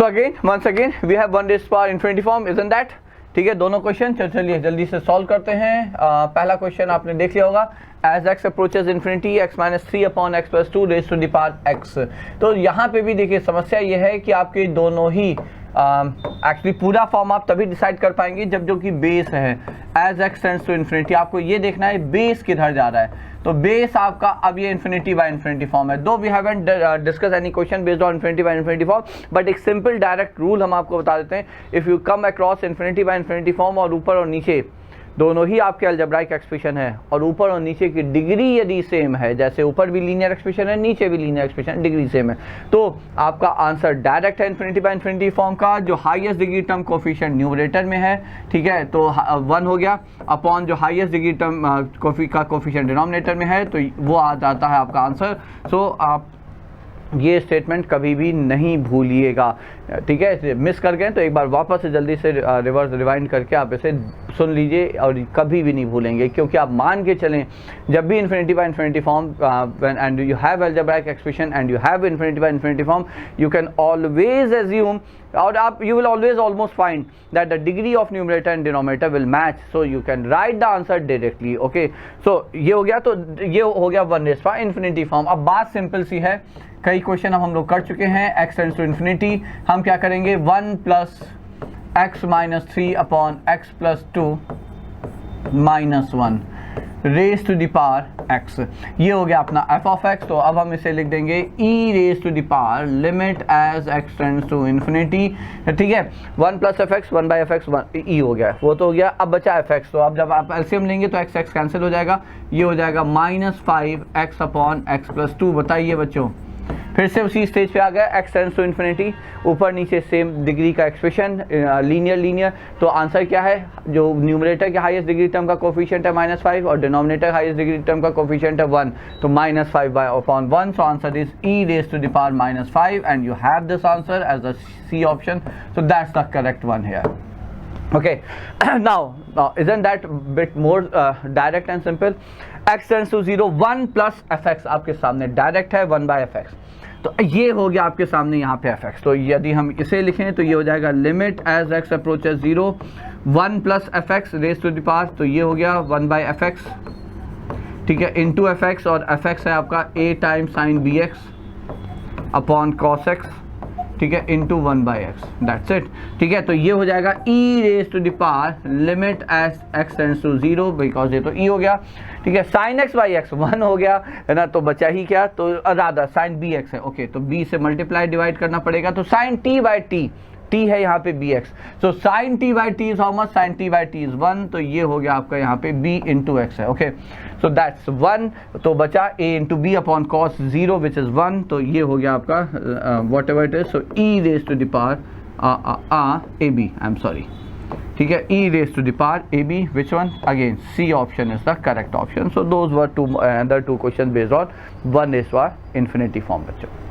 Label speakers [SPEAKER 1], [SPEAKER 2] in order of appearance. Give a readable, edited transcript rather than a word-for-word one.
[SPEAKER 1] Again once again we have 1 raise power infinity form, isn't that? ठीक है, दोनों question चलिए जल्दी से सॉल्व करते हैं। पहला क्वेश्चन आपने देख लिया होगा, as x approaches infinity x minus 3 upon x plus 2 raise to the power x. तो यहाँ पे भी देखिए समस्या ये है कि आपके दोनों ही एक्चुअली पूरा फॉर्म आप तभी डिसाइड कर पाएंगे जब जो कि बेस है, as x tends to infinity. आपको ये देखना है बेस किधर जा रहा है, तो बेस आपका अब ये इन्फिनिटी बाय इन्फिनिटी फॉर्म है। Though we haven't discuss any question based on infinity by infinity form, but एक सिंपल डायरेक्ट रूल हम आपको बता देते हैं। If you come across infinity by infinity form और ऊपर और नीचे दोनों ही आपके अलजेब्राइक एक्सप्रेशन है और ऊपर और नीचे की डिग्री यदि सेम है, जैसे ऊपर भी लीनियर एक्सप्रेशन है नीचे भी लीनियर एक्सप्रेशन डिग्री सेम है, तो आपका आंसर डायरेक्ट है इन्फिनिटी बाय इन्फिनिटी फॉर्म का। जो highest degree term coefficient numerator में है, ठीक है, तो 1 हो गया, अपॉन जो हाईएस्ट डिग्री टर्म का कोफिशिएंट डिनोमिनेटर में है, तो वो आ जाता है आपका आंसर। सो आप ये स्टेटमेंट कभी भी नहीं भूलिएगा, ठीक है। मिस कर गए तो एक बार वापस से जल्दी से रिवर्स रिवाइंड करके आप इसे सुन लीजिए और कभी भी नहीं भूलेंगे, क्योंकि आप मान के चलें जब भी infinity by infinity form and you have algebraic expression and you have infinity by infinity form, you can always assume और आप you will always almost find that the degree of numerator and denominator will match, so you can write the answer directly. Okay, so ये हो गया, तो ये हो गया 1 raise power infinity form. अब बात सिंपल सी है, कई क्वेश्चन हम लोग कर चुके हैं, एक्स टेंड्स टू इन्फिनिटी, हम क्या करेंगे 1 plus x minus 3 upon x plus 2 minus 1 raise to the power x. ये हो गया अपना एफ ऑफ एक्स। तो अब हम इसे लिख देंगे e raise to the power limit as x tends to infinity, ठीक है। 1 plus f x 1 by f x e हो गया, वो तो हो गया। अब बचा एफ एक्स, तो अब जब आप एलसीएम लेंगे तो एक्स एक्स कैंसिल हो जाएगा, ये हो जाएगा minus 5 x upon x plus 2। बताइए बच्चों, फिर से उसी स्टेज पे आ गया, एक्स टेंड्स टू इन्फिनिटी, ऊपर नीचे सेम डिग्री का एक्सप्रेशन, लीनियर। तो आंसर क्या है, जो न्यूमरेटर के हाईएस्ट डिग्री टर्म का कोफिशिएंट है -5 और डिनोमिनेटर हाईएस्ट डिग्री टर्म का कोफिशिएंट है 1, तो -5 upon 1। So answer is e raise to the power -5 and you have this answer as the C option, so that's the correct one here. Okay, now isn't that bit more direct and simple? X tends to 0, 1 plus fx आपके सामने direct है 1 by fx, तो ये हो गया आपके सामने यहाँ पे fx। तो यदि हम इसे लिखें तो ये हो जाएगा limit as x approaches 0 1 plus fx raise to the power, तो ये हो गया 1 by fx, ठीक है, इंटू fx, और fx है आपका a time sine bx upon cos x, ठीक है, into 1 by x, that's it, ठीक है। तो ये हो जाएगा e raise to the power limit as x tends to 0, because ये तो ई हो गया, ठीक है। साइन एक्स बाई एक्स 1 हो गया है ना, तो बचा ही क्या, तो राधा साइन बी एक्स है। ओके, तो बी से मल्टीप्लाई डिवाइड करना पड़ेगा, तो sine t by t, t है यहाँ पे b x, so sine t by t is how much, sine t by t is 1, तो ये हो गया आपका यहाँ पे बी इंटू एक्स है। ओके, सो दैट्स 1, तो बचा a into b upon cos 0 which is 1, तो ये हो गया आपका whatever it is, so e raise to the power a b, I am sorry, ठीक है, e raise to the power a b, which one, again c option is the correct option. So those were other 2 question based on 1 raise power infinity form बच्चों।